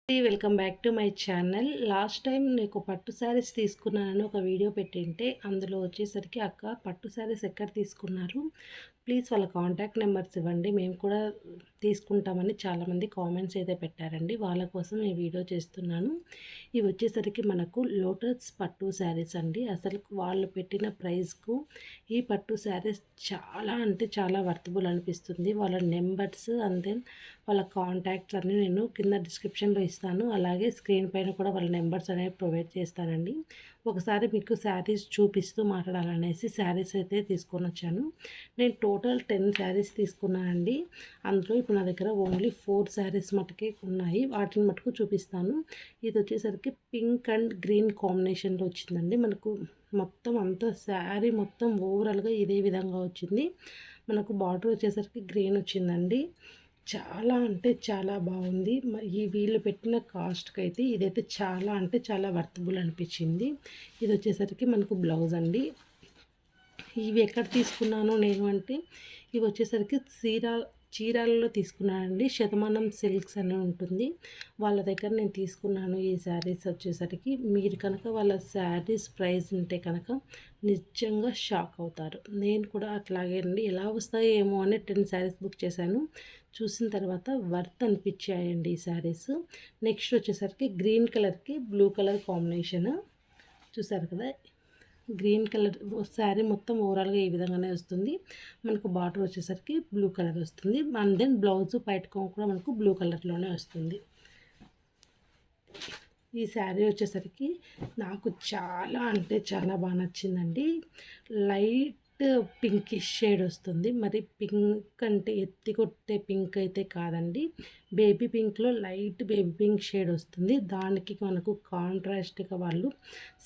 Welcome back to my channel. Last time నీకు పట్టు శారీస్ తీసుకున్నానని ఒక వీడియో పెట్టింటే అందులో వచ్చేసరికి అక్క పట్టు శారీస్ ఎక్కడ తీసుకున్నారు, ప్లీజ్ వాళ్ళ కాంటాక్ట్ నెంబర్స్ ఇవ్వండి, మేము కూడా తీసుకుంటామని చాలామంది కామెంట్స్ అయితే పెట్టారండి. వాళ్ళ కోసం ఈ వీడియో చేస్తున్నాను. ఇవి వచ్చేసరికి మనకు లోటస్ పట్టు శారీస్ అండి. అసలు వాళ్ళు పెట్టిన ప్రైస్కు ఈ పట్టు శారీస్ చాలా అంటే చాలా వర్తబుల్ అనిపిస్తుంది. వాళ్ళ నెంబర్స్ అండ్ దెన్ వాళ్ళ కాంటాక్ట్స్ అన్నీ నేను కింద డిస్క్రిప్షన్లో ఇస్తాను. అలాగే స్క్రీన్ పైన కూడా వాళ్ళ నెంబర్స్ అనేవి ప్రొవైడ్ చేస్తానండి. ఒకసారి మీకు శారీస్ చూపిస్తూ మాట్లాడాలనేసి శారీస్ అయితే తీసుకొని వచ్చాను. నేను టోటల్ 10 శారీస్ తీసుకున్నానండి. అందులో ఇప్పుడు నా దగ్గర ఓన్లీ 4 శారీస్ మటుకే ఉన్నాయి. వాటిని మటుకు చూపిస్తాను. ఇది వచ్చేసరికి పింక్ అండ్ గ్రీన్ కాంబినేషన్లో వచ్చిందండి. మనకు మొత్తం అంతా శారీ మొత్తం ఓవరాల్గా ఇదే విధంగా వచ్చింది. మనకు బార్డర్ వచ్చేసరికి గ్రీన్ వచ్చిందండి. చాలా అంటే చాలా బాగుంది. ఈ వీళ్ళు పెట్టిన కాస్ట్కి అయితే ఇదైతే చాలా అంటే చాలా వర్తబుల్ అనిపించింది. ఇది వచ్చేసరికి మనకు బ్లౌజ్ అండి. ఇవి ఎక్కడ తీసుకున్నాను నేను అంటే ఇవి వచ్చేసరికి చీరాలలో తీసుకున్నానండి. శతమానం సిల్క్స్ అని ఉంటుంది, వాళ్ళ దగ్గర నేను తీసుకున్నాను. ఈ శారీస్ వచ్చేసరికి మీరు కనుక వాళ్ళ శారీస్ ప్రైస్ ఉంటే కనుక నిజంగా షాక్ అవుతారు. నేను కూడా అట్లాగే అండి, ఎలా వస్తాయో ఏమో అని 10 శారీస్ బుక్ చేశాను. చూసిన తర్వాత వర్త్ అనిపించాయండి ఈ శారీస్. నెక్స్ట్ వచ్చేసరికి గ్రీన్ కలర్కి బ్లూ కలర్ కాంబినేషన్ చూసారు కదా. గ్రీన్ కలర్ శారీ మొత్తం ఓవరాల్గా ఈ విధంగానే వస్తుంది. మనకు బార్డర్ వచ్చేసరికి బ్లూ కలర్ వస్తుంది. అండ్ దెన్ బ్లౌజ్ పైటకం కూడా మనకు బ్లూ కలర్లోనే వస్తుంది. ఈ శారీ వచ్చేసరికి నాకు చాలా అంటే చాలా బాగా నచ్చిందండి. లైట్ పింకిష్ షేడ్ వస్తుంది. మరి పింక్ అంటే ఎత్తి కొట్టే పింక్ అయితే కాదండి, బేబీ పింక్లో లైట్ బేబీ పింక్ షేడ్ వస్తుంది. దానికి మనకు కాంట్రాస్ట్గా వాళ్ళు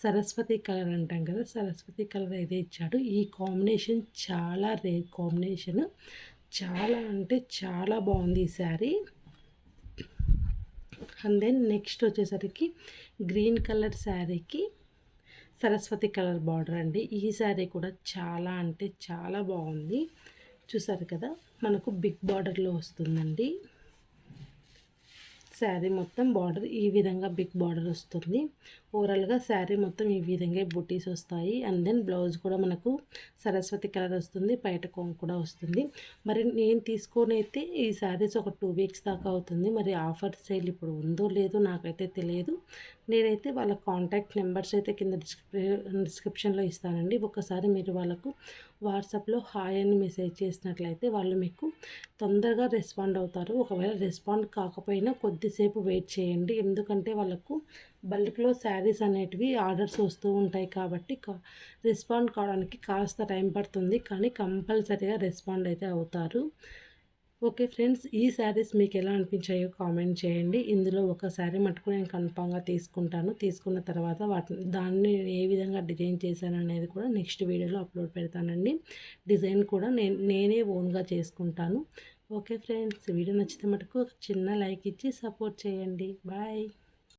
సరస్వతి కలర్ అంటాం కదా, సరస్వతి కలర్ అయితే ఇచ్చాడు. ఈ కాంబినేషన్ చాలా రేర్ కాంబినేషన్, చాలా అంటే చాలా బాగుంది ఈ శారీ. అండ్ దెన్ నెక్స్ట్ వచ్చేసరికి గ్రీన్ కలర్ శారీకి సరస్వతి కలర్ బార్డర్ అండి. ఈ శారీ కూడా చాలా అంటే చాలా బాగుంది. చూసారు కదా, మనకు బిగ్ బార్డర్లో వస్తుందండి. శారీ మొత్తం బార్డర్ ఈ విధంగా బిగ్ బార్డర్ వస్తుంది. ఓవరాల్గా శారీ మొత్తం ఈ విధంగా బుటీస్ వస్తాయి. అండ్ దెన్ బ్లౌజ్ కూడా మనకు సరస్వతి కలర్ వస్తుంది, బయట కొంగు కూడా వస్తుంది. మరి నేను తీసుకొని అయితే ఈ శారీస్ ఒక 2 వీక్స్ దాకా అవుతుంది. మరి ఆఫర్ సేల్ ఇప్పుడు ఉందో లేదో నాకైతే తెలియదు. నేనైతే వాళ్ళ కాంటాక్ట్ నెంబర్స్ అయితే కింద డిస్క్రిప్షన్లో ఇస్తానండి. ఒకసారి మీరు వాళ్ళకు వాట్సాప్లో హాయ్ అని మెసేజ్ చేసినట్లయితే వాళ్ళు మీకు తొందరగా రెస్పాండ్ అవుతారు. ఒకవేళ రెస్పాండ్ కాకపోయినా కొద్దిసేపు వెయిట్ చేయండి, ఎందుకంటే వాళ్ళకు బల్క్లో శారీస్ అనేటివి ఆర్డర్స్ వస్తూ ఉంటాయి కాబట్టి రెస్పాండ్ కావడానికి కాస్త టైం పడుతుంది, కానీ కంపల్సరీగా రెస్పాండ్ అయితే అవుతారు. ఓకే ఫ్రెండ్స్, ఈ శారీస్ మీకు ఎలా అనిపించాయో కామెంట్ చేయండి. ఇందులో ఒక శారీ మటుకు నేను కన్ఫామ్గా తీసుకుంటాను. తీసుకున్న తర్వాత దాన్ని ఏ విధంగా డిజైన్ చేశాను అనేది కూడా నెక్స్ట్ వీడియోలో అప్లోడ్ పెడతానండి. డిజైన్ కూడా నేనే ఓన్గా చేసుకుంటాను. ఓకే ఫ్రెండ్స్, వీడియో నచ్చితే మటుకు ఒక చిన్న లైక్ ఇచ్చి సపోర్ట్ చేయండి. బాయ్.